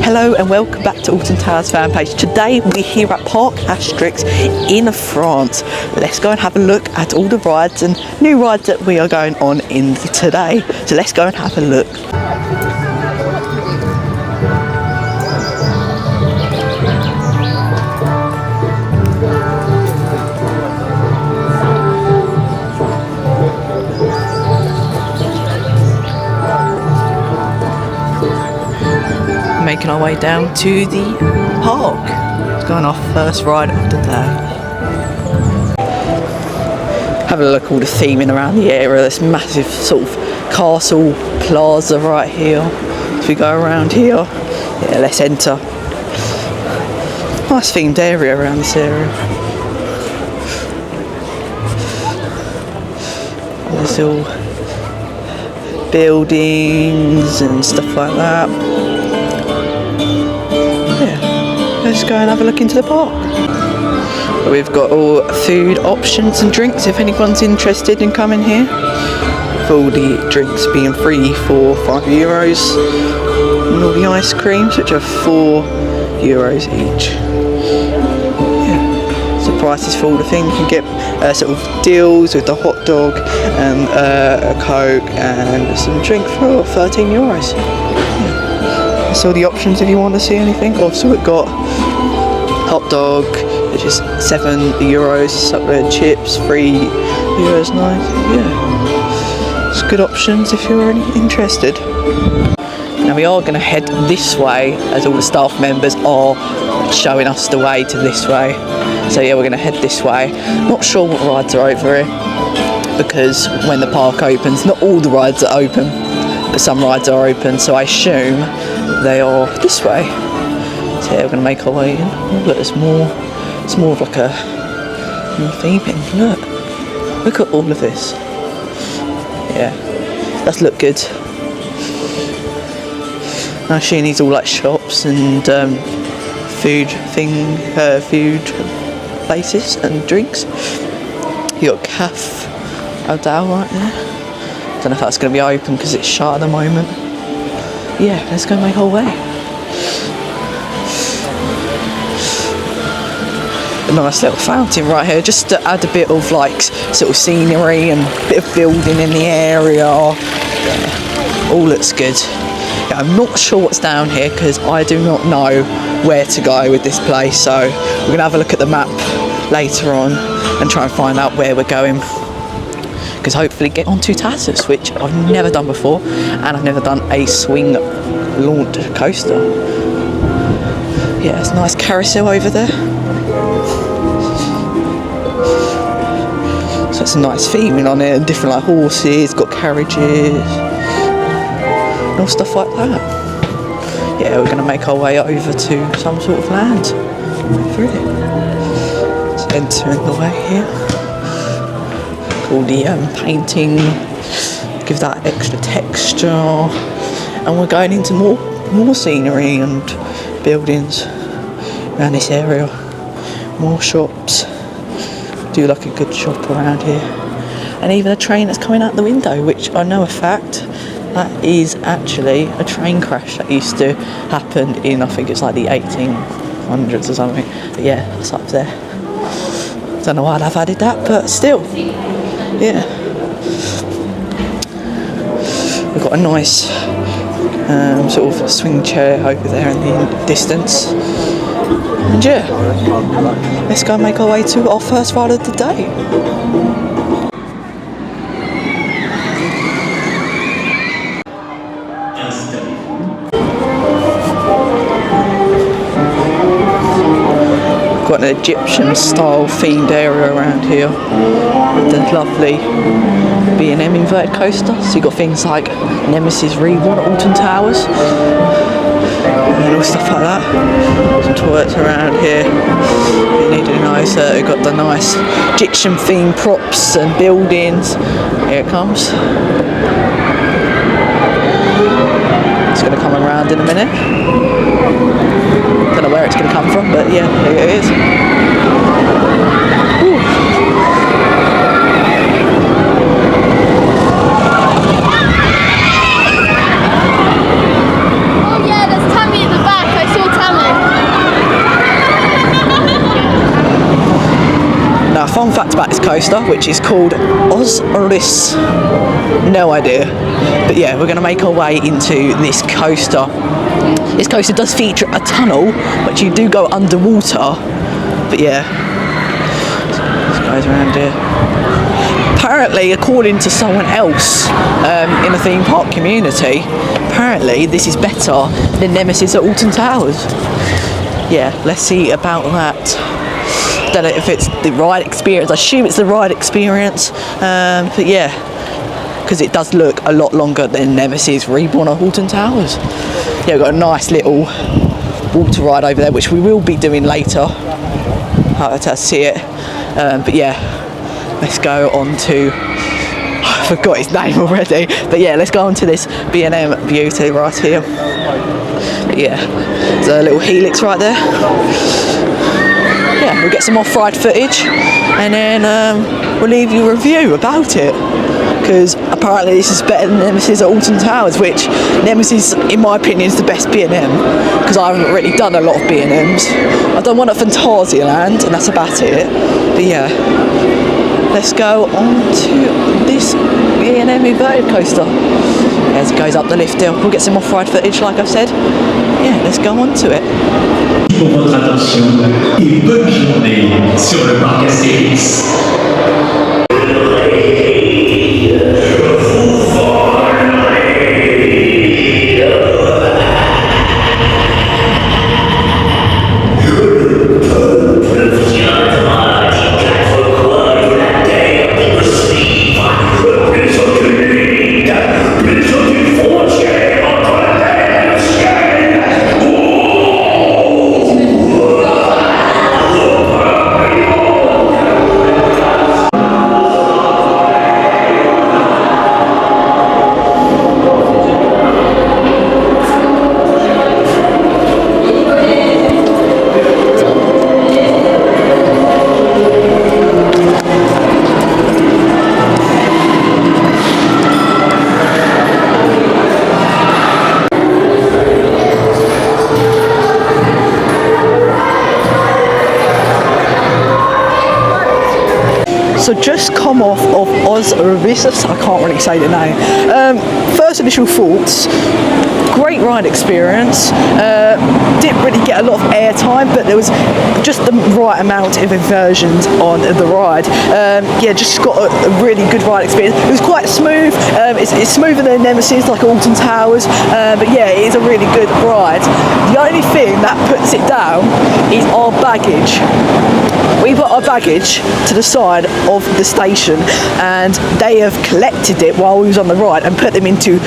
Hello and welcome back to Alton Towers fan page. Today we're here at Parc Astérix in France. Let's go and have a look at all the rides and new rides that we are going on in today. So let's go and have a look. Making our way down to the park. It's going off first ride of the day. Have a look at all the theming around the area. This massive sort of castle plaza right here. As we go around here, yeah, let's enter. Nice themed area around this area. There's all buildings and stuff like that. Let's go and have a look into the park. We've got all food options and drinks if anyone's interested in coming here. With all the drinks being free for €5 and all the ice creams which are €4 each. Yeah. So prices for all the things you can get sort of deals with the hot dog and a Coke and some drink for €13. Yeah. So the options if you want to see anything. Also we've got hot dog, which is €7, chips, €3.90. Yeah, it's good options if you're interested. Now we are going to head this way as all the staff members are showing us the way to this way. So yeah, we're going to head this way. Not sure what rides are over here because when the park opens, not all the rides are open, but some rides are open. So I assume they are this way. So yeah, we're going to make our way in. Oh, look, it's more of like a more theming. Look at all of this. Yeah, does look good. I assume these all like shops and food places and drinks. You got Cafe Aldao right there. Don't know if that's going to be open because it's shut at the moment. Yeah, let's go make our way. A nice little fountain right here, just to add a bit of like sort of scenery and a bit of building in the area. Yeah, all looks good. Yeah, I'm not sure what's down here because I do not know where to go with this place, so we're going to have a look at the map later on and try and find out where we're going, because hopefully get on Toutatis, which I've never done before, and I've never done a swing launch coaster. Yeah, it's a nice carousel over there. So it's a nice theming on it, and different like horses, got carriages, and all stuff like that. Yeah, we're going to make our way over to some sort of land through it. Let's enter in the way here. All the painting, give that extra texture, and we're going into more scenery and buildings around this area. More shops. Do like a good shop around here, and even a train that's coming out the window, which I know a fact that is actually a train crash that used to happen in, I think it's like the 1800s or something, but yeah, it's up there. Don't know why I've added that, but still, yeah. We've got a nice sort of swing chair over there in the distance. And yeah, let's go and make our way to our first ride of the day. Got an Egyptian style themed area around here with the lovely B&M inverted coaster. So you've got things like Nemesis Reborn at Alton Towers and all stuff like that. Some toilets around here. You need a nice, we've got the nice Egyptian themed props and buildings. Here it comes. It's going to come around in a minute. Don't know where it's going to come from, but yeah, here it is. Oh yeah, there's Tammy in the back. about this coaster, which is called Astreix. No idea. But yeah, we're going to make our way into this coaster. This coaster does feature a tunnel, but you do go underwater. But yeah, this goes around here. Apparently, according to someone else in the theme park community, apparently this is better than Nemesis at Alton Towers. Yeah, let's see about that. Don't know if it's the ride experience. I assume it's the ride experience, but yeah, because it does look a lot longer than Nemesis Reborn at Alton Towers. Yeah, we've got a nice little water ride over there, which we will be doing later. I'll see it, but yeah, let's go on to. I forgot his name already, but yeah, let's go on to this B&M Beauty right here. But yeah, there's a little helix right there. Yeah, we'll get some off-ride footage, and then we'll leave you a review about it, because apparently this is better than Nemesis at Alton Towers, which Nemesis, in my opinion, is the best B&M, because I haven't really done a lot of B&Ms. I've done one at Phantasialand, and that's about it. But yeah, let's go on to this B&M inverted coaster. As it goes up the lift hill, we'll get some off-ride footage, like I've said. Yeah, let's go on to it. Pour votre attention et bonne journée sur le Parc Astérix. So just come off of Astreix, I can't really say the name. First initial thoughts, great ride experience. Didn't really get a lot of airtime, but there was just the right amount of inversions on the ride. Yeah, just got a really good ride experience. It was quite smooth. It's smoother than Nemesis, like Alton Towers, but yeah, it is a really good ride. The only thing that puts it down is our baggage. We put our baggage to the side of the station, and they have collected it while we was on the ride and put them into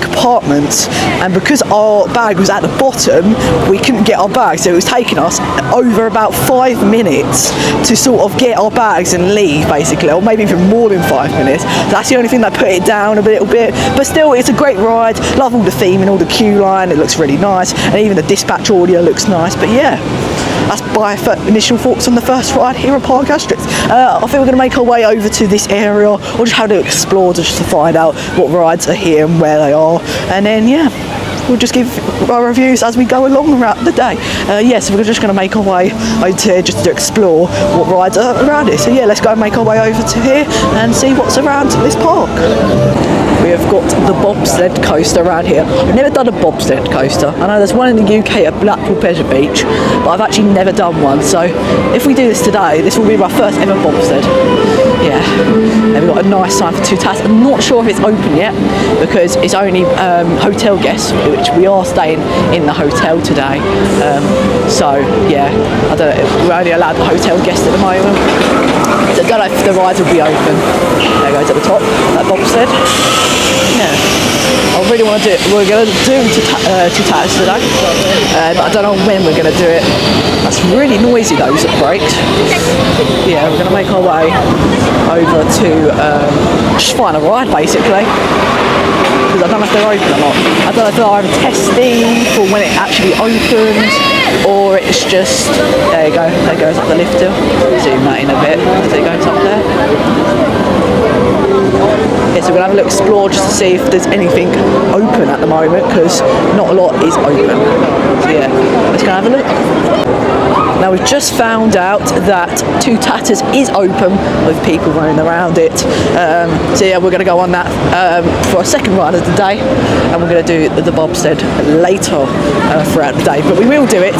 compartments, and because our bag was at the bottom, we couldn't get our bags, so it was taking us over about 5 minutes to sort of get our bags and leave, basically, or maybe even more than 5 minutes. That's the only thing that put it down a little bit, but still, it's a great ride. Love all the theme and all the queue line, it looks really nice, and even the dispatch audio looks nice. But yeah, that's my initial thoughts on the first ride here at Parc Astérix. I think we're going to make our way over to this area, or just have to explore just to find out what rides are here and where they are, and then yeah, we'll just give our reviews as we go along throughout the day. So we're just going to make our way over to here just to explore what rides are around it. So yeah, let's go and make our way over to here and see what's around this park. We have got the bobsled coaster around here. I've never done a bobsled coaster. I know there's one in the UK at Blackpool Pleasure Beach, but I've actually never done one. So if we do this today, this will be my first ever bobsled. Yeah, and we've got a nice sign for Toutatis. I'm not sure if it's open yet because it's only hotel guests, which we are staying in the hotel today. So yeah, I don't know, we're only allowed the hotel guests at the moment. So I don't know if the rides will be open. There goes at the top, that bobsled. Yeah, I really want to do it. We're going to do Toutatis today, but I don't know when we're going to do it. That's really noisy, those brakes. Yeah, we're going to make our way over to just find a ride, basically, because I don't know if they're open or not. I don't know if they're either testing for when it actually opens, or it's just, there you go, there goes up the lift hill. Zoom that in a bit as it goes up there. Yeah, so we're going to have a little explore just to see if there's anything open at the moment, because not a lot is open. So yeah, let's go have a look. Now we've just found out that Toutatis is open with people running around it. So yeah, we're going to go on that for a second ride of the day, and we're going to do the bobsled later throughout the day. But we will do it.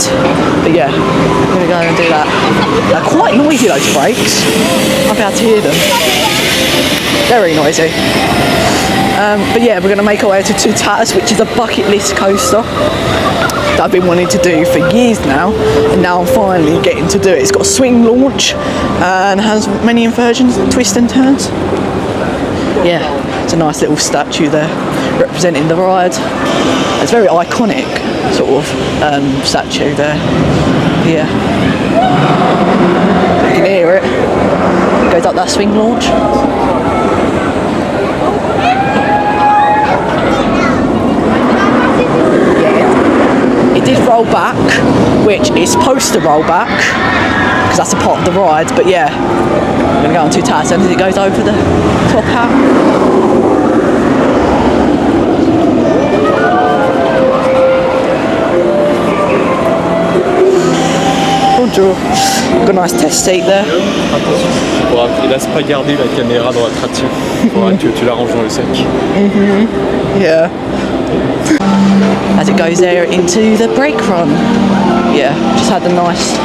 But yeah, we're going to go and do that. They're quite noisy, those brakes. I'll be able to hear them. Very noisy. But yeah, we're going to make our way to Toutatis, which is a bucket list coaster that I've been wanting to do for years now, and now I'm finally getting to do it. It's got a swing launch and has many inversions, twists and turns. Yeah, it's a nice little statue there representing the ride. It's a very iconic sort of statue there. Yeah, you can hear it. It goes up that swing launch. It did roll back, which is supposed to roll back because that's a part of the ride. But yeah, I'm going to go on Toutatis as it goes over the top hat. Bonjour. Got a nice test seat there. Il laisse pas garder la caméra dans l'attraction. Il faudra que tu la ranges dans le sac. Yeah. As it goes there into the brake run. Yeah, just had a nice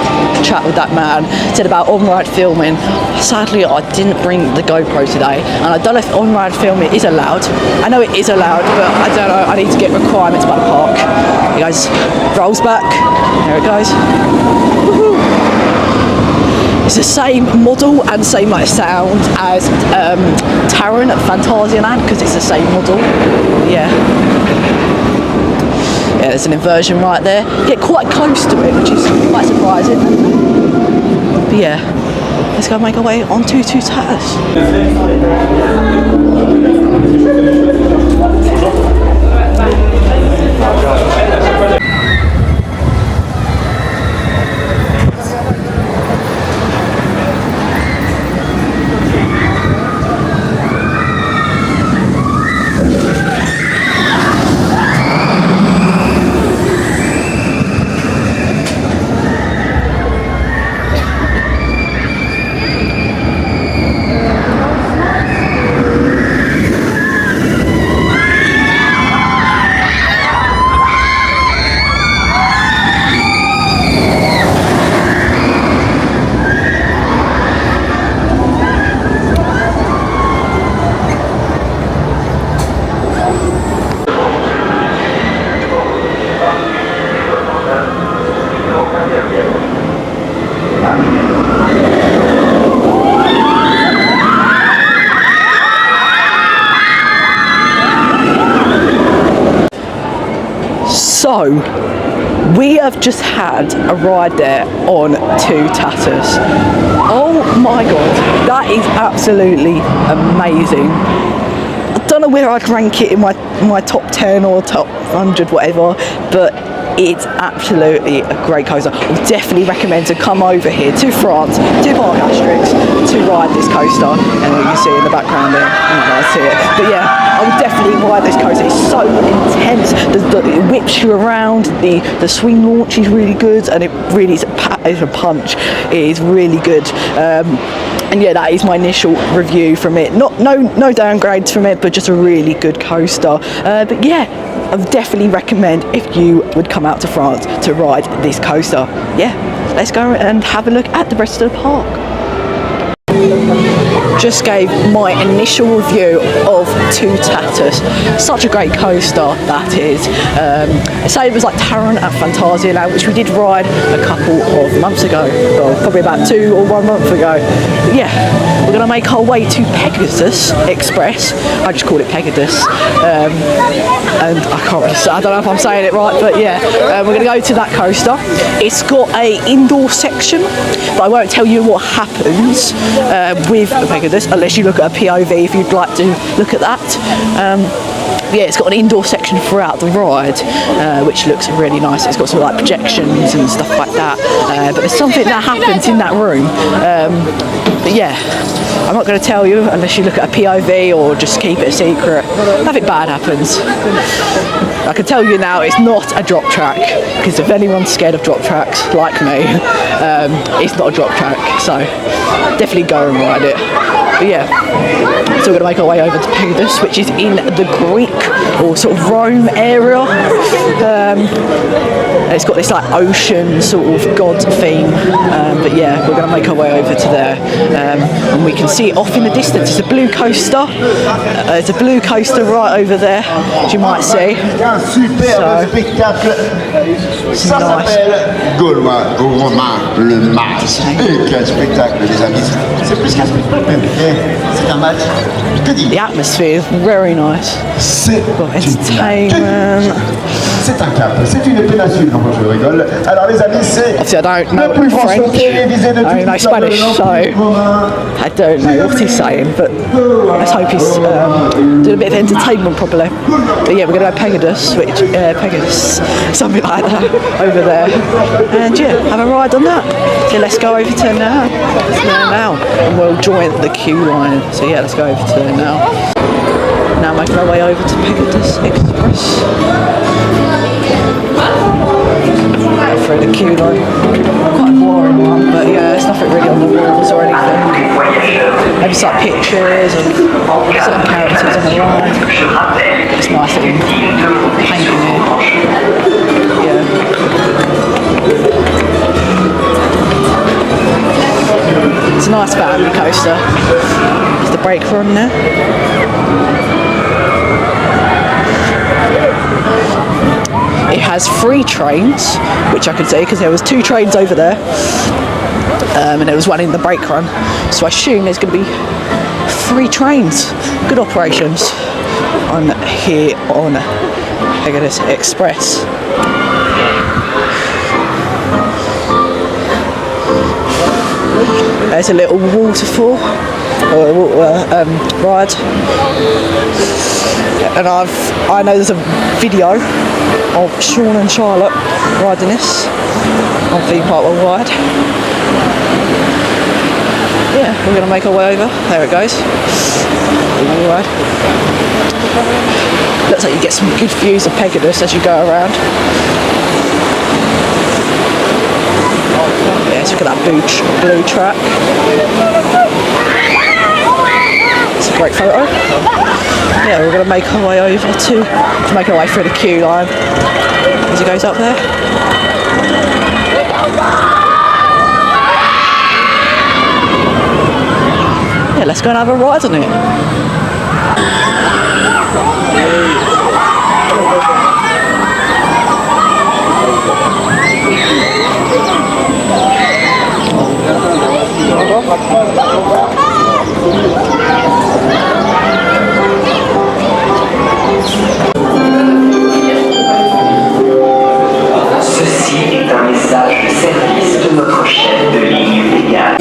chat with that man. Said about on-ride filming. Sadly, I didn't bring the GoPro today, and I don't know if on-ride filming is allowed. I know it is allowed, but I don't know. I need to get requirements by the park. It goes, rolls back. There it goes. Woohoo! It's the same model and same like sound as Taron at Phantasialand because it's the same model. Yeah. Yeah, there's an inversion right there. Get quite close to it, which is quite surprising. But yeah, let's go make our way onto Toutatis. So, we have just had a ride there on Toutatis. Oh my god, that is absolutely amazing. I don't know where I'd rank it in my top 10 or top 100, whatever, but it's absolutely a great coaster. I would definitely recommend to come over here to France, to Parc Astérix, to ride this coaster. And you can see in the background there, you guys see it. But yeah, I would definitely ride this coaster. It's so intense. It whips you around. The swing launch is really good, and it really is a punch. It is really good. And yeah, that is my initial review from it. No downgrades from it, but just a really good coaster. But yeah, I would definitely recommend if you would come out to France to ride this coaster. Yeah, let's go and have a look at the rest of the park. Just gave my initial review of Toutatis. Such a great coaster that is. Say it was like Taron at Phantasialand, which we did ride a couple of months ago, well, probably about 2 or 1 month ago. But yeah, we're gonna make our way to Pegasus Express. I just call it Pegasus, and I can't really say, I don't know if I'm saying it right, but yeah, we're gonna go to that coaster. It's got a indoor section, but I won't tell you what happens with Pegasus unless you look at a POV if you'd like to look at that. yeah, it's got an indoor section throughout the ride, which looks really nice. It's got some like projections and stuff like that. But there's something that happens in that room. But yeah, I'm not going to tell you unless you look at a POV or just keep it a secret. Nothing bad happens. I can tell you now, it's not a drop track, because if anyone's scared of drop tracks like me, it's not a drop track. So definitely go and ride it. But yeah, so we're going to make our way over to Toutatis, which is in the Greek or sort of Rome area. It's got this like ocean sort of god theme. But yeah, we're going to make our way over to there, and we can see it off in the distance. It's a blue coaster. There's a blue coaster right over there, as you might see. Superbe spectacle. Ça s'appelle Gaulois, Romain, le match. Et quel spectacle, les amis. C'est plus qu'un spectacle. C'est un match. Que dire? The atmosphere is very nice. C'est entertainment. C'est un cap, c'est une péninsule, non je rigole. Alors les amis, c'est Obviously, I don't know le plus grand show télévisé de I don't know Spanish, so I don't know what he's saying, but let's hope he's doing a bit of entertainment probably. But yeah, we're going to go Pegasus, which Pegasus, something like that, over there, and yeah, have a ride on that. So let's go over to now, and we'll join the queue line. So yeah, let's go over to there now. Now making our way over to Parc Express. Through the queue line. Quite a boring one, but yeah, there's nothing really on the walls or anything. Maybe it's like pictures of certain characters on the line. It's nice little painting here. Yeah. It's a nice family coaster. There's the brake run there. It has 3 trains, which I could see because there was 2 trains over there, and there was one in the brake run. So I assume there's going to be 3 trains. Good operations on here on Parc Express. There's a little waterfall or ride, and I know there's a video of Sean and Charlotte riding this on Theme Park Worldwide. Yeah, we're going to make our way over. There it goes. Ride. Looks like you get some good views of Pegasus as you go around. Yeah, let's look at that blue track. It's a great photo. Yeah, we're going to make our way over to make our way through the queue line as it goes up there. Yeah, let's go and have a ride on it. Ceci est un message de service de notre chef de ligne légale.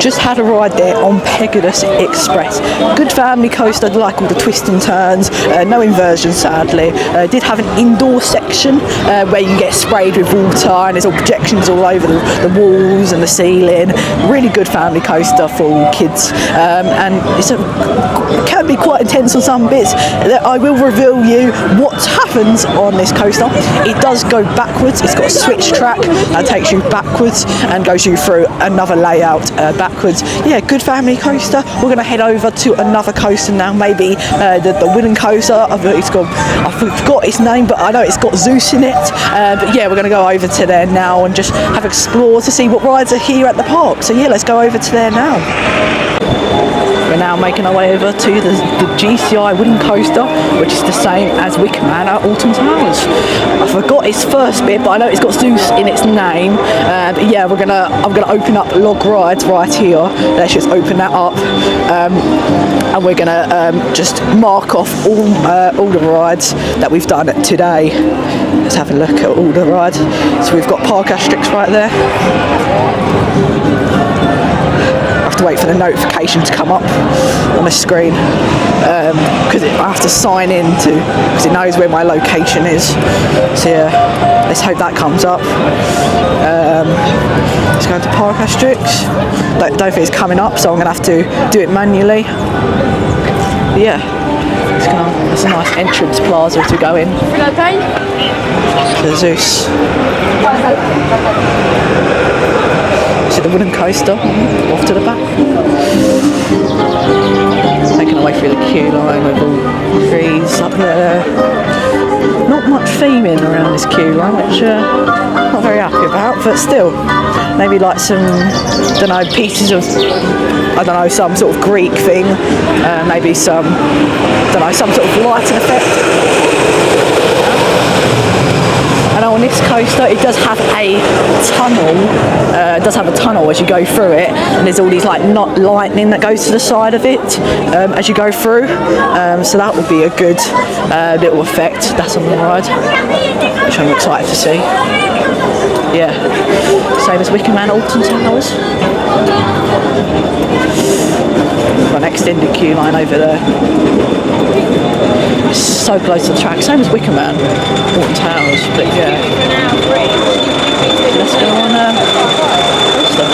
Just had a ride there on Parc Express. Good family coaster, like all the twists and turns, no inversion sadly. Did have an indoor section where you get sprayed with water and there's all projections all over the walls and the ceiling. Really good family coaster for all kids, and it can be quite intense on some bits. I will reveal you what happens on this coaster. It does go backwards. It's got a switch track that takes you backwards and goes you through another layout backwards. Yeah, good family coaster. We're going to head over to another coaster now, maybe the wooden coaster. I forgot its name, but I know it's got Zeus in it. But yeah, we're going to go over to there now and just have a explore to see what rides are here at the park. So yeah, let's go over to there now. We're now making our way over to the GCI wooden coaster, which is the same as Wicker Man at Alton Towers. I forgot its first bit, but I know it's got Zeus in its name. But yeah, I'm gonna open up log rides right here. Let's just open that up, and we're gonna just mark off all the rides that we've done today. Let's have a look at all the rides. So we've got Parc Astérix right there. I have to wait for the notification to come up on the screen because I have to sign in because it knows where my location is. So yeah, let's hope that comes up. Let's go into Parc Astérix. Don't think it's coming up, so I'm going to have to do it manually. But yeah, it's a nice entrance plaza to go in. The Zeus. So the wooden coaster off to the back. Making our way through the queue line with all the trees up there. Not much theming around this queue line, which I'm not very happy about, but still, maybe like some, don't know, pieces of, I don't know, some sort of Greek thing, maybe some, don't know, some sort of lighting effect. And on this coaster, it does have a tunnel. As you go through it, and there's all these like lightning that goes to the side of it as you go through. So that would be a good little effect. That's on the ride, which I'm excited to see. Yeah, same as Wicker Man Alton Towers. Got an extended queue line over there. It's so close to the track, same as Wicker Man Alton Towers, but yeah. Let's go on coaster.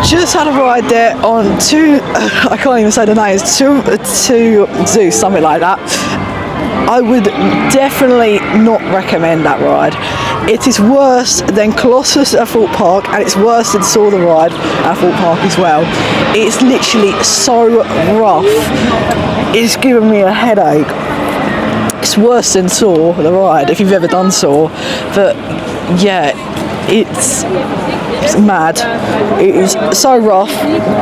Just had a ride there on I can't even say the names, to Zeus, something like that. I would definitely not recommend that ride. It is worse than Colossus at Thorpe Park, and it's worse than Saw the Ride at Thorpe Park as well. It's literally so rough. It's giving me a headache. It's worse than Saw the Ride, if you've ever done Saw. But yeah, it's mad. It is so rough.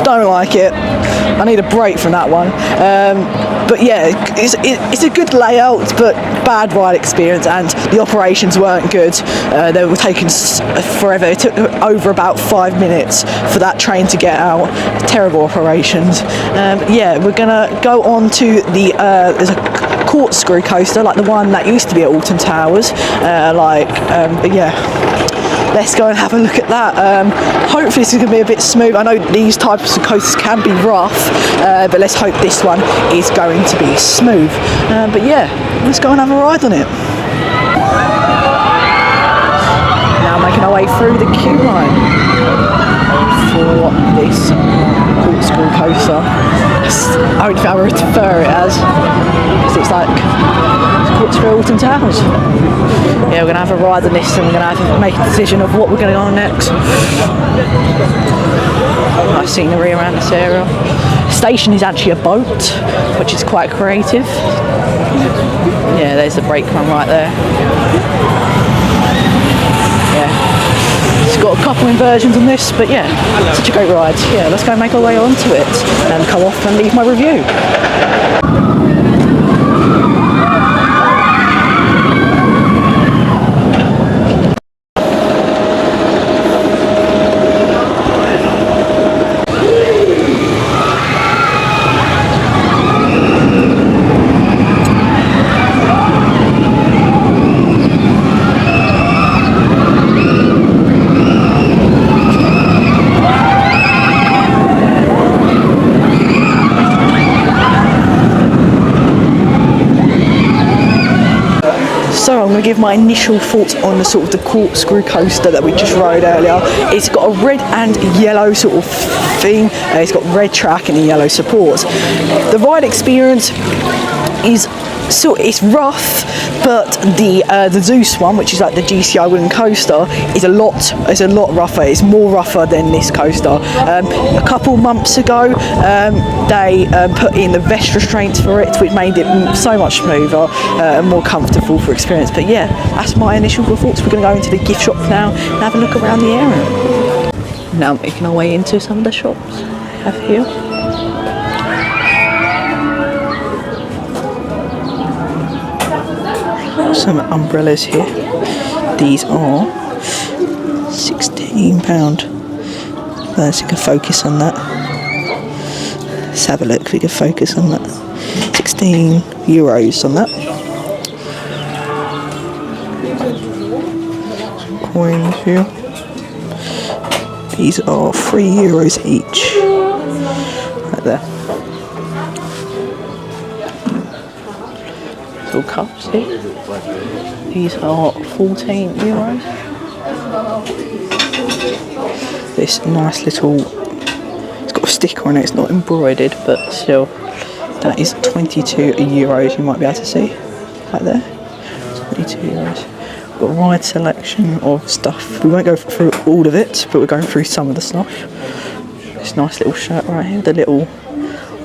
Don't like it. I need a break from that one. But yeah, it's a good layout, but bad ride experience, and the operations weren't good. They were taking forever. It took over about 5 minutes for that train to get out. Terrible operations. Yeah, we're gonna go on to the there's a corkscrew coaster like the one that used to be at Alton Towers. But yeah. Let's go and have a look at that. Hopefully this is going to be a bit smooth. I know these types of coasters can be rough, but let's hope this one is going to be smooth. But yeah, let's go and have a ride on it. Now making our way through the queue line for this corkscrew coaster. I would refer it as, because it's like corkscrew Alton Towers. Yeah, we're going to have a ride on this, and we're going to have to make a decision of what we're going to go on next. Nice scenery around this area. The station is actually a boat, which is quite creative. Yeah, there's the brake run right there. Yeah. It's got a couple inversions on this, but yeah, such a great ride. Yeah, let's go make our way onto it and come off and leave my review. So I'm going to give my initial thoughts on the sort of the corkscrew coaster that we just rode earlier. It's got a red and yellow sort of theme. It's got red track and yellow supports. The ride experience is it's rough, but the Zeus one, which is like the GCI wooden coaster, is a lot rougher. It's more rougher than this coaster. A couple months ago, they put in the vest restraints for it, which made it so much smoother and more comfortable for experience. But yeah, that's my initial thoughts. We're going to go into the gift shop now and have a look around the area. Now making our way into some of the shops I have here. Some umbrellas here. These are £16. Let's take a focus on that. Let's have a look if we can focus on that. €16 on that. Some coins here. These are €3 each. Right there. Little cups here. These are €14. This nice little, it's got a sticker on it, it's not embroidered, but still, that is €22. You might be able to see, right there, €22. We've got a wide selection of stuff. We won't go through all of it, but we're going through some of the stuff. This nice little shirt right here, the little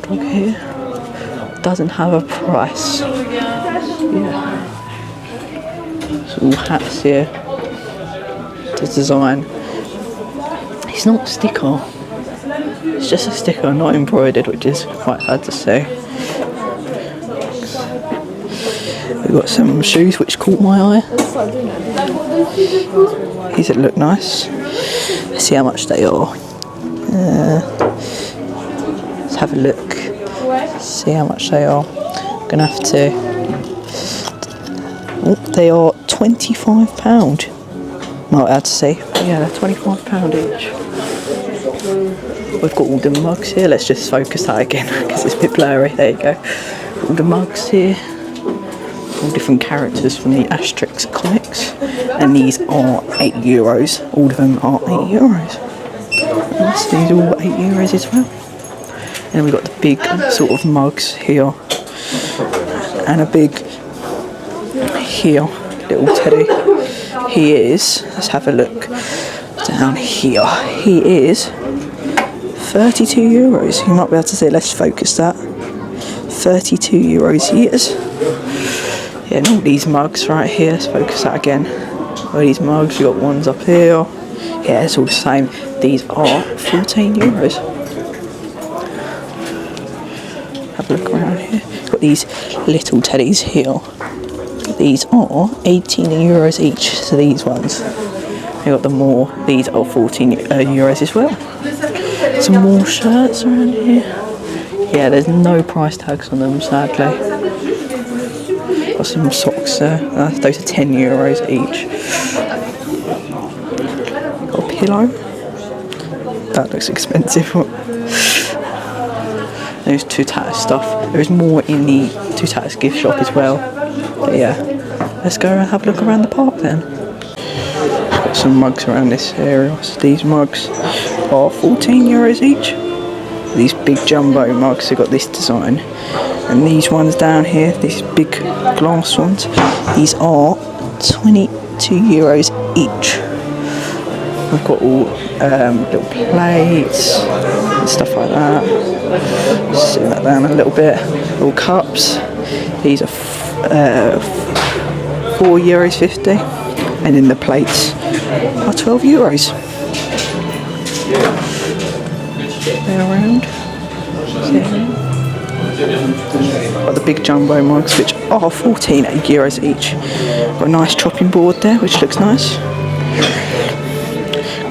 dog here, doesn't have a price. Yeah. Some hats here. The design. It's not a sticker. It's just a sticker, not embroidered, which is quite hard to say. We've got some shoes which caught my eye. These that look nice. Let's see how much they are. Let's have a look. See how much they are. Gonna have to. Oh, they are £25. Might have to say, yeah, they're £25 each. We've got all the mugs here. Let's just focus that again because it's a bit blurry. There you go. All the mugs here. All different characters from the Astreix comics, and these are €8. All of them are €8. And these are all €8 as well. And then we've got the big sort of mugs here, and a big here little teddy. He is, let's have a look down here, he is €32. You might be able to see, let's focus that. €32 he is. Yeah, and all these mugs right here, let's focus that again. All these mugs, you got ones up here. Yeah, it's all the same. These are €14. Have a look around here. Got these little teddies here. These are €18 each. So these ones. You got the more. These are €14 as well. Some more shirts around here. Yeah, there's no price tags on them, sadly. Got some socks there. Those are €10 each. Got a pillow. That looks expensive. There's Toutatis stuff. There is more in the Toutatis gift shop as well. But yeah, let's go and have a look around the park then. Got some mugs around this area. So these mugs are €14 each. These big jumbo mugs have got this design. And these ones down here, these big glass ones, these are €22 each. We've got all little plates and stuff like that. Sit that down a little bit. Little cups. These are €4.50, and then the plates are 12 euros. They're around. Got the big jumbo mugs, which are 14 euros each. Got a nice chopping board there, which looks nice.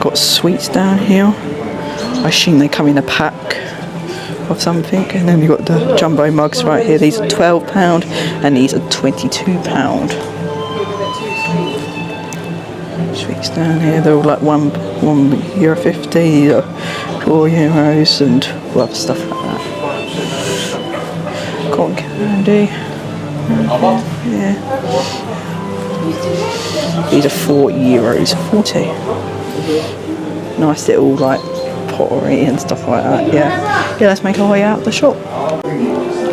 Got sweets down here. I assume they come in a pack of something. And then you've got the jumbo mugs right here. These are £12 and these are £22. Sweets down here, they're all like €1.50, €4 and other stuff like that. Cotton candy. Yeah. These are €4, 40. Nice little like pottery and stuff like that. Yeah, let's make our way out the shop.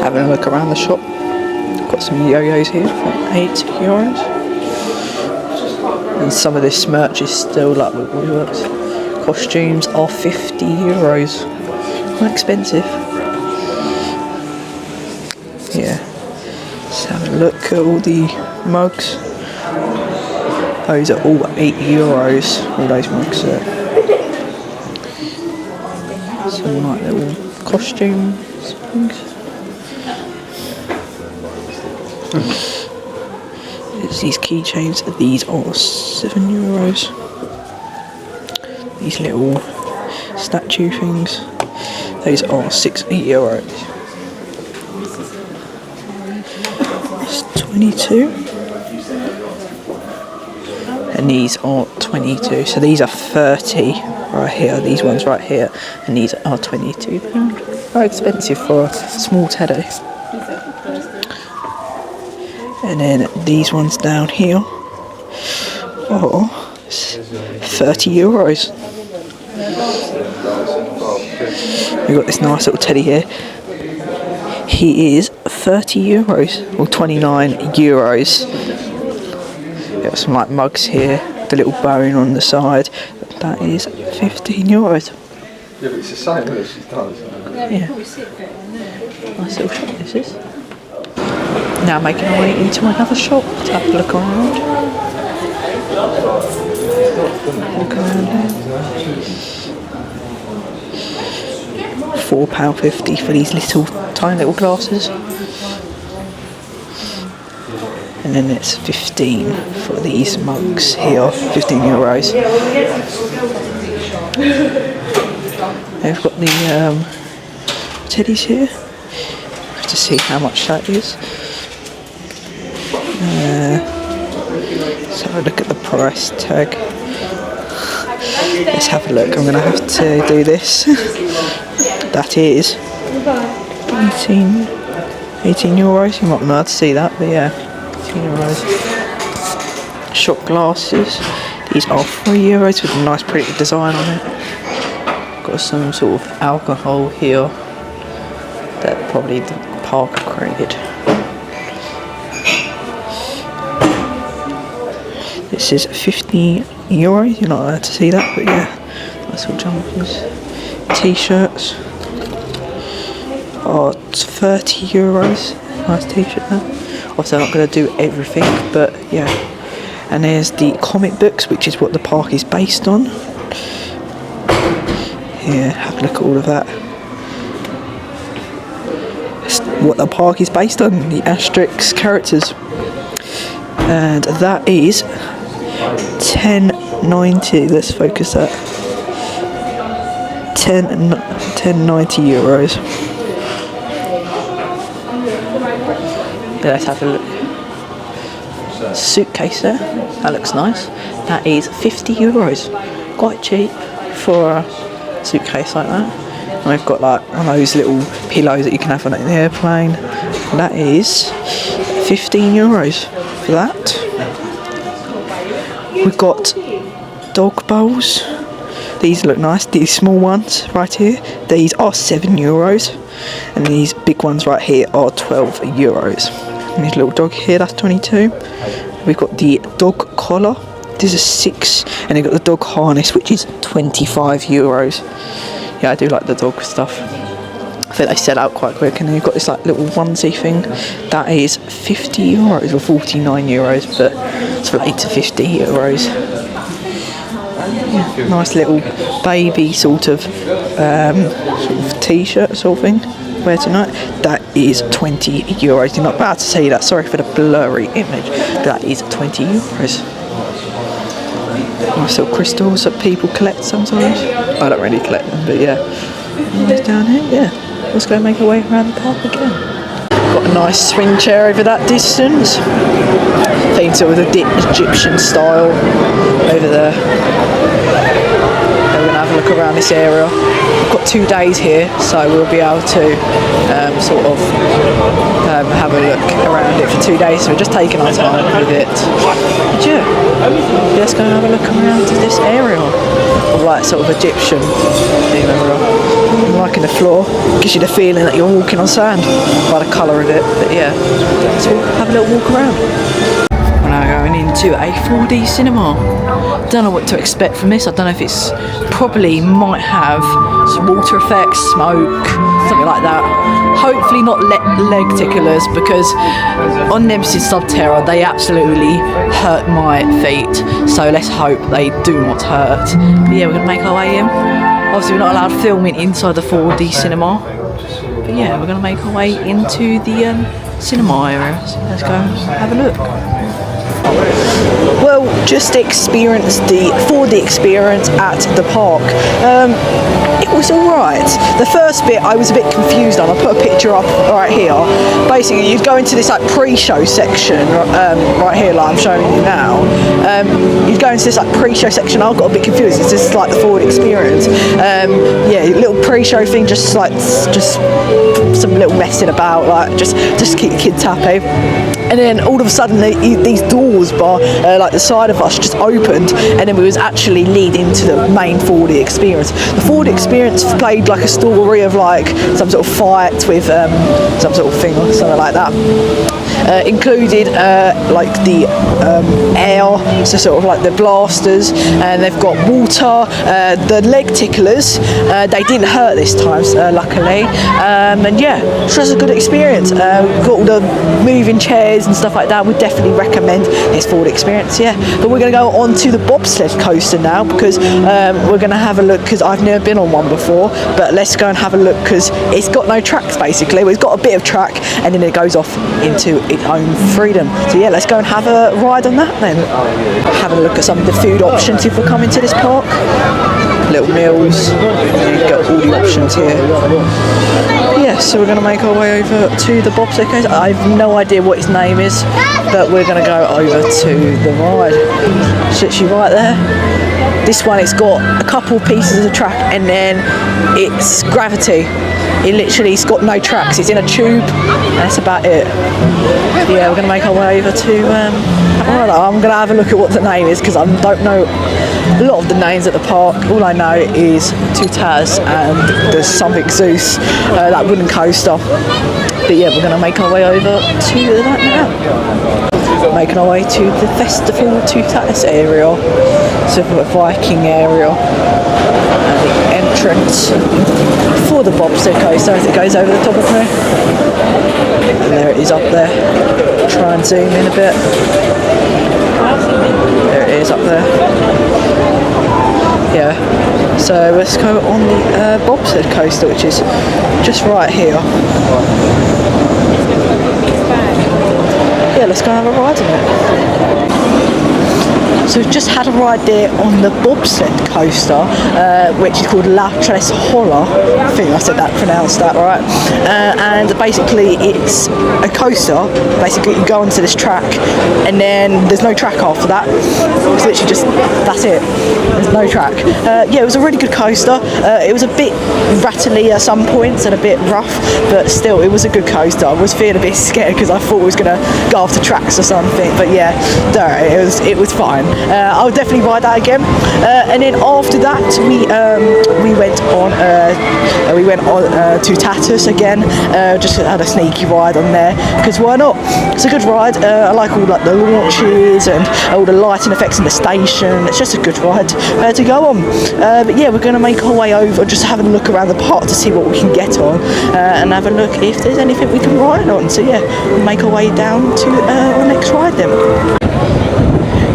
Having a look around the shop. Got some yo-yos here for €8. And some of this merch is still like what works. Costumes are €50. Quite expensive. Yeah. Let's have a look at all the mugs. Those are all €8. All those mugs are. Some like little costumes. There's these keychains. These are €7. These little statue things. Those are €8. It's 22. And these are 22. So these are 30 right here. These ones right here. And these are £22. Very expensive for a small teddy. And then these ones down here are €30. We've got this nice little teddy here. He is €30 or €29. Got some like mugs here, the little bone on the side. That is €15. Yeah, but it's the same as she's done. Yeah. Nice little shop this is. Now making our way into another shop to have a look around. Look around here. £4.50 for these little tiny little glasses. And then it's 15 for these mugs here, €15. They've got the teddies here. Have to see how much that is. Let's have a look at the price tag. Let's have a look. I'm going to have to do this. That is €18. You might not be able to see that, but yeah. €18. Shot glasses. These are €3 with a nice pretty design on it. Got some sort of alcohol here that probably the park created. This is €50. You're not allowed to see that, but yeah. Nice little jumpers. T-shirts are €30. Nice t-shirt there. Obviously I'm not going to do everything, but yeah. And there's the comic books, which is what the park is based on. Here, have a look at all of that. It's what the park is based on, the Astreix characters. And that is €10.90. Let's focus that. €10.90. Yeah, let's have a look. Suitcase there. That looks nice. That is €50. Quite cheap for a suitcase like that. And we've got like one of those little pillows that you can have on an airplane. And that is €15 for that. We've got dog bowls. These look nice. These small ones right here. These are €7. And these big ones right here are €12. And this little dog here, that's 22. We've got the dog collar. This is 6. And you've got the dog harness, which is €25. Yeah, I do like the dog stuff. I think they sell out quite quick. And then you've got this like little onesie thing. That is €50 or €49, but it's related to €50. Nice little baby sort of t-shirt sort of thing. Wear tonight. That is €20. You're not bad to say that. Sorry for the blurry image. That is €20. Nice little crystals that people collect sometimes. I don't really collect them, but yeah. Nice down here. Yeah. Let's go make our way around the park again. Got a nice swing chair over that distance. Themed sort of the Egyptian style over there. We're going to have a look around this area. We've got 2 days here, so we'll be able to have a look around it for 2 days. So we're just taking our time with it. But yeah, let's go and have a look around this area of like sort of Egyptian area. I'm liking the floor. Gives you the feeling that you're walking on sand by the colour of it. But yeah, so we'll have a little walk around. We're now going into a 4D cinema. Don't know what to expect from this. I don't know if it's probably might have some water effects, smoke, something like that. Hopefully not leg ticklers, because on Nemesis Subterra they absolutely hurt my feet. So let's hope they do not hurt. But yeah, we're gonna make our way in. Obviously we're not allowed filming inside the 4D cinema. But yeah, we're gonna make our way into the cinema area. So let's go have a look. Well, just experienced the 4D experience at the park. It was alright. The first bit I was a bit confused on. I put a picture up right here. Basically, you'd go into this like pre-show section right here, like I'm showing you now. You'd go into this like pre-show section. I got a bit confused. It's just like the 4D experience. Yeah, little pre-show thing, just some little messing about, like just keep the kids happy. And then all of a sudden these doors by like the side of us just opened, and then we was actually leading to the main 4D experience. The 4D experience played like a story of like some sort of fight with some sort of thing or something like that. Included like the air, so sort of like the blasters, and they've got water. The leg ticklers, they didn't hurt this time, luckily. And yeah, it was a good experience. Got all the moving chairs and stuff like that. Would definitely recommend this 4D experience. Yeah, but we're going to go on to the bobsled coaster now, because we're going to have a look, because I've never been on one before. But let's go and have a look, because it's got no tracks basically. Well, it's got a bit of track, and then it goes off into its own freedom. So yeah, let's go and have a ride on that then. Have a look at some of the food options if we're coming to this park. Little meals, you've got all the options here. Yeah, so we're going to make our way over to the bobsled coaster. I have no idea what its name is, but we're going to go over to the ride. It's literally right there. This one, it's got a couple of pieces of track, and then it's gravity. It's got no tracks. It's in a tube, and that's about it. Yeah, we're going to make our way over to I'm going to have a look at what the name is, because I don't know a lot of the names at the park. All I know is Toutatis and there's something Zeus, that wooden coaster. But yeah, we're going to make our way over to that now. Making our way to the Festival Toutatis area, so the Viking area, and the entrance for the bobsled coaster as it goes over the top of me. And there it is up there. Try and zoom in a bit. There it is up there. Yeah, so let's go on the bobsled coaster, which is just right here. Yeah, let's go and have a ride on it. So we've just had a ride there on the bobsled coaster, which is called Astreix. I think I said that, pronounced that right. And basically it's a coaster. Basically you go onto this track, and then there's no track after that. It's literally just, that's it. There's no track. Yeah, it was a really good coaster. It was a bit rattly at some points and a bit rough, but still it was a good coaster. I was feeling a bit scared because I thought it was going to go off the tracks or something, but yeah, it was fine. I'll definitely ride that again. And then after that, we went on Toutatis again. Just had a sneaky ride on there, because why not? It's a good ride. I like all like the launches and all the lighting effects in the station. It's just a good ride to go on. But yeah, we're going to make our way over, just having a look around the park to see what we can get on, and have a look if there's anything we can ride on. So yeah, we'll make our way down to our next ride then.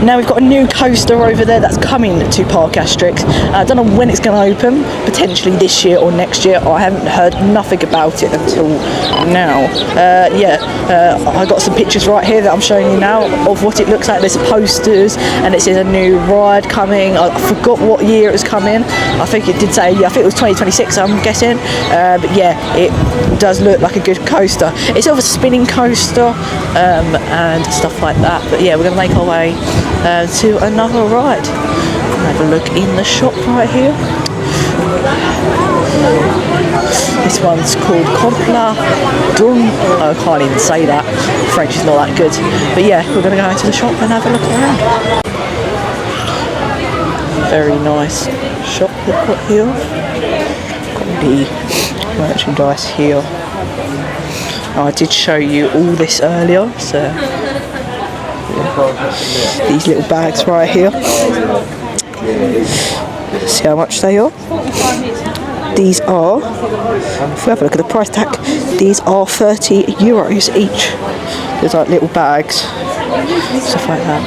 Now we've got a new coaster over there that's coming to Parc Astérix. I don't know when it's going to open, potentially this year or next year. I haven't heard nothing about it until now. I got some pictures right here that I'm showing you now of what it looks like. There's posters and it says a new ride coming. I forgot what year it was coming. I think it did say, I think it was 2026, I'm guessing. But yeah, it does look like a good coaster. It's sort of a spinning coaster and stuff like that. But yeah, we're going to make our way to another ride. Have a look in the shop right here. This one's called Compla Dun. I can't even say that. French is not that good. But yeah, we're going to go into the shop and have a look around. Very nice shop they've got here. Got the merchandise here. I did show you all this earlier, so these little bags right here. See how much they are? These are, if we have a look at the price tag, these are €30 each. There's like little bags, stuff like that.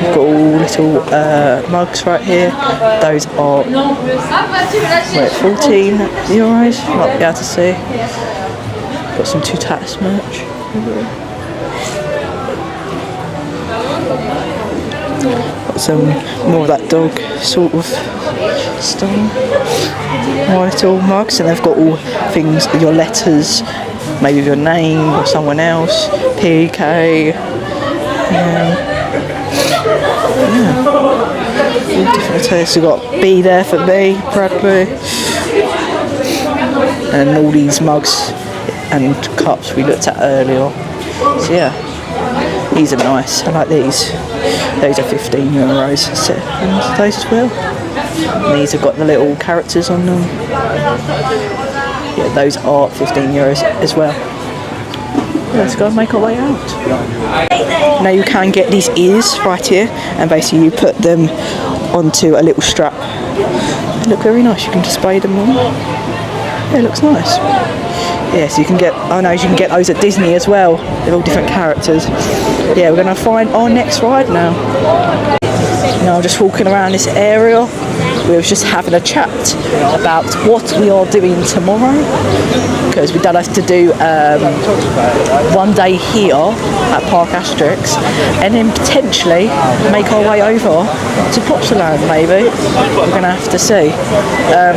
We've got all little mugs right here. Those are €14. Might be able to see. Got some Toutatis merch. Got some more of that dog sort of style. More little mugs, and they've got all things, your letters, maybe your name or someone else. PK. Different tastes. We've got B there for me, Bradley, and all these mugs and cups we looked at earlier. So yeah, these are nice. I like these. Those are €15. So, and those as well. And these have got the little characters on them. Yeah, those are €15 as well. Let's go and make our way out. Now you can get these ears right here, and basically you put them onto a little strap. They look very nice. You can display them on. Yeah, it looks nice. Yeah, so you can get, you can get those at Disney as well. They're all different characters. Yeah, we're going to find our next ride now. Now, just walking around this area, we were just having a chat about what we are doing tomorrow, because we don't have to do one day here at Parc Astérix and then potentially make our way over to Popsaland. Maybe we're going to have to see,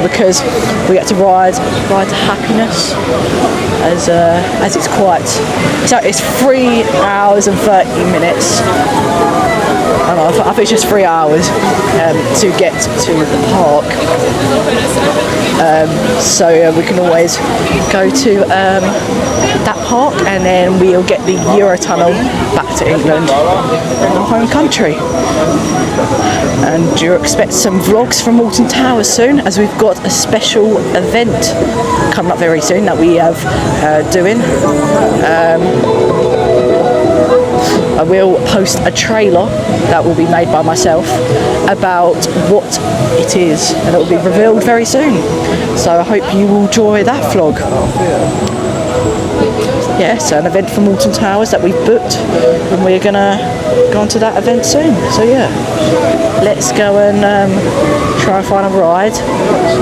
because we get to ride to Happiness as it's quite, so it's 3 hours and 30 minutes. I think it's just 3 hours to get to the park. So we can always go to that park, and then we'll get the Eurotunnel back to England, our home country. And do you expect some vlogs from Alton Towers soon, as we've got a special event coming up very soon that we have doing. I will post a trailer that will be made by myself about what it is, and it will be revealed very soon. So I hope you will enjoy that vlog. Yes, an event from Alton Towers that we've booked, and we're gonna go on to that event soon. So yeah, let's go and try and find a ride,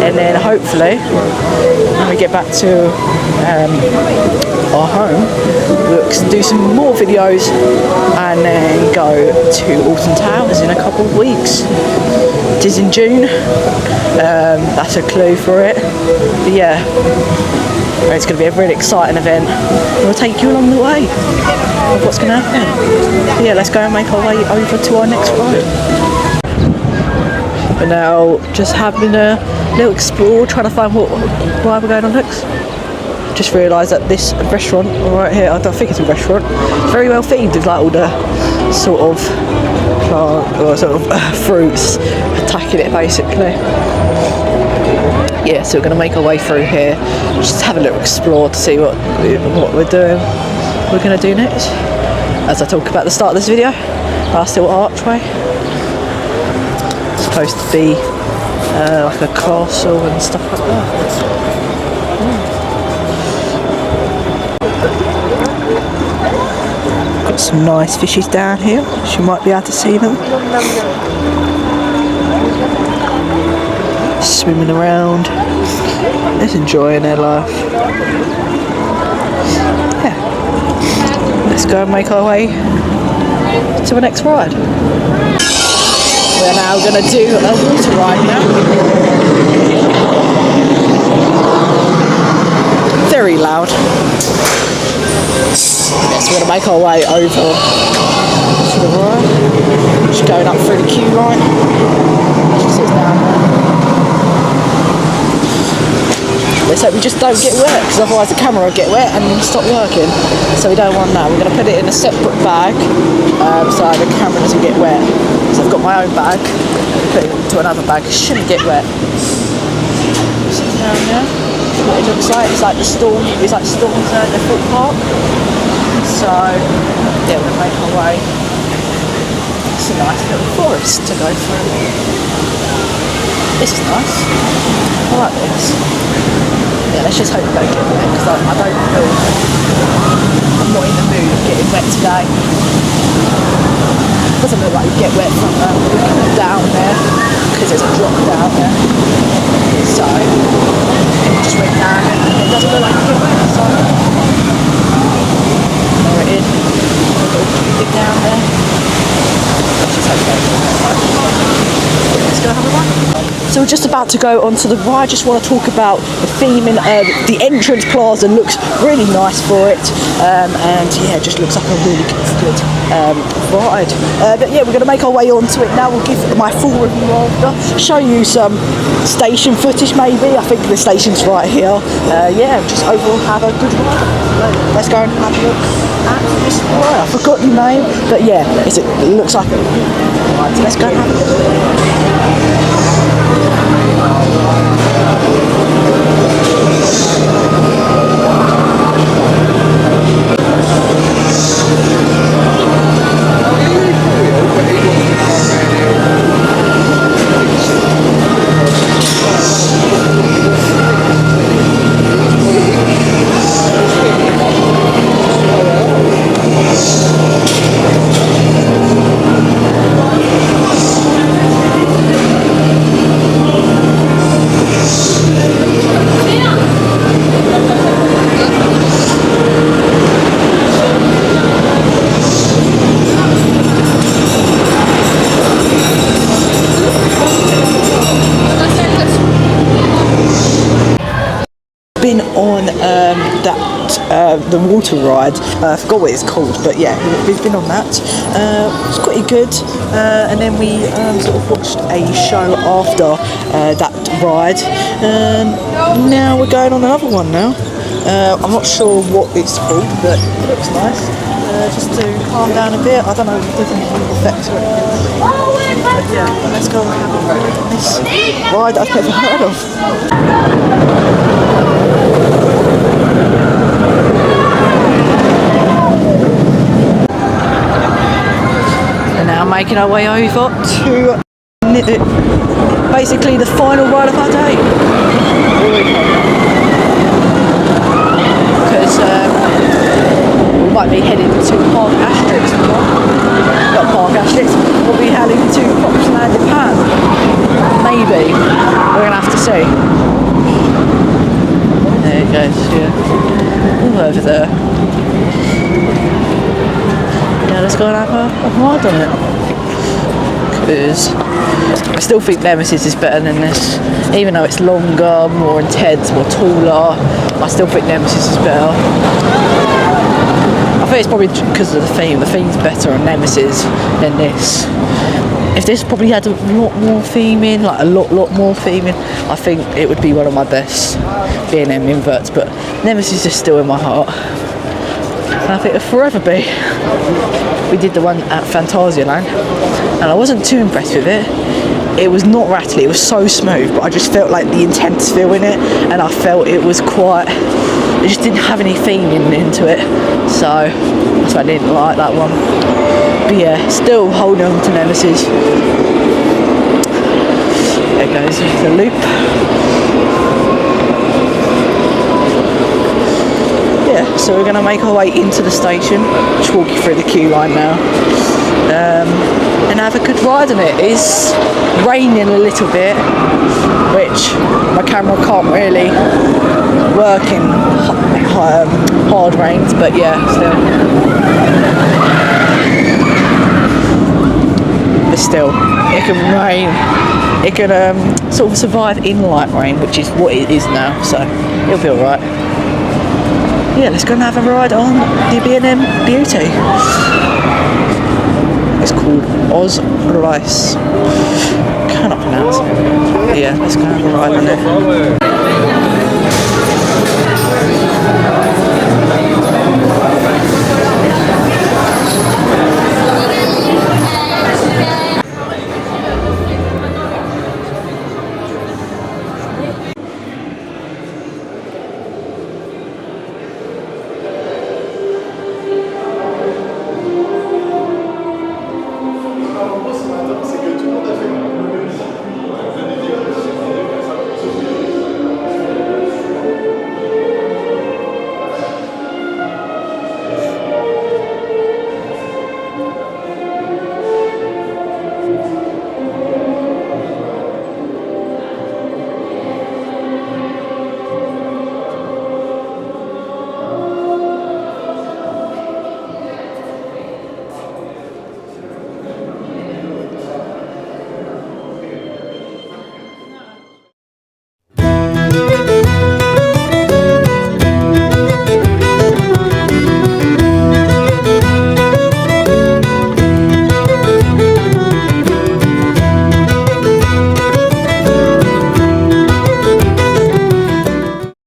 and then hopefully when we get back to our home, we'll do some more videos and then go to Alton Towers in a couple of weeks. It is in June. That's a clue for it. But yeah, it's going to be a really exciting event. We'll take you along the way of what's going to happen. But yeah, let's go and make our way over to our next ride. But now, just having a little explore, trying to find what ride we're going on next. Just realised that this restaurant right here, I don't think it's a restaurant, it's very well themed with like all the sort of plant or sort of fruits attacking it basically. Yeah, so we're going to make our way through here, just have a little explore to see what we're doing. We're going to do next, as I talk about at the start of this video, last little archway. It's supposed to be like a castle and stuff like that. Got some nice fishes down here. You might be able to see them. Swimming around. Just enjoying their life. Yeah. Let's go and make our way to the next ride. We're now going to do a water ride now. Very loud. Yes, we're going to make our way over to the ride. Just going up through the queue line. She sits down there. Let's hope we just don't get wet, because otherwise the camera will get wet and stop working. So we don't want that. We're going to put it in a separate bag so the camera doesn't get wet. So I've got my own bag, put it into another bag, it shouldn't get wet. Sitting down there, what it looks like, it's like the storm, it's like storms at the foot park. So yeah, we're going to make our way. It's a nice little forest to go through. This is nice. I like this. Yeah, let's just hope we don't get wet, because I don't feel, I'm not in the mood of getting wet today. Doesn't look like you get wet from down there, because there's a drop down there. So it just went down and it doesn't look like you get wet. So there it is. A little dig down there. Let's just hope we don't get wet. Let's go have a run. So we're just about to go onto the ride. Just want to talk about the theming. The entrance plaza looks really nice for it, and yeah, it just looks like a really good ride. But yeah, we're going to make our way onto it now. We'll give my full review after. Show you some station footage maybe. I think the station's right here. Yeah, just overall have a good ride. Let's go and have a look at this ride. I forgot the name, but yeah, it looks like a ride. So let's go and have a look. Been on the water ride. I forgot what it's called, but yeah, we've been on that. It's pretty good. And then we sort of watched a show after that ride. Now we're going on another one now. I'm not sure what it's called, but it looks nice. Just to calm down a bit. I don't know if there's any effects or anything. But yeah, let's go and have a look at this ride I've never heard of. And now making our way over to basically the final ride of our day. Because we might be heading to Parc Astérix. Not Parc Astérix. We'll be heading to Land Japan. Maybe. We're gonna have to see. There it goes, yeah. All over there. Yeah, let's go and have a ride on it. Because I still think Nemesis is better than this. Even though it's longer, more intense, more taller, I still think Nemesis is better. I think it's probably because of the theme. The theme's better on Nemesis than this. If this probably had a lot more theming, like a lot more theming, I think it would be one of my best B&M inverts, but Nemesis is still in my heart. And I think it'll forever be. We did the one at Phantasialand, and I wasn't too impressed with it. It was not rattly, it was so smooth, but I just felt like the intense feel in it, and I felt it was quite, it just didn't have any theming into it, so that's why I didn't like that one. But yeah, still holding on to Nemesis. There goes the loop. Yeah, So we're going to make our way into the station, just walk you through the queue line now, and have a good ride on it. It's raining a little bit, which my camera can't really work in hard rains, but yeah, still, it can rain, it can sort of survive in light rain, which is what it is now, so it'll be alright. Yeah, let's go and have a ride on the B&M Beauty. It's called Astreix. Cannot pronounce it. Yeah, let's go and have a ride on it.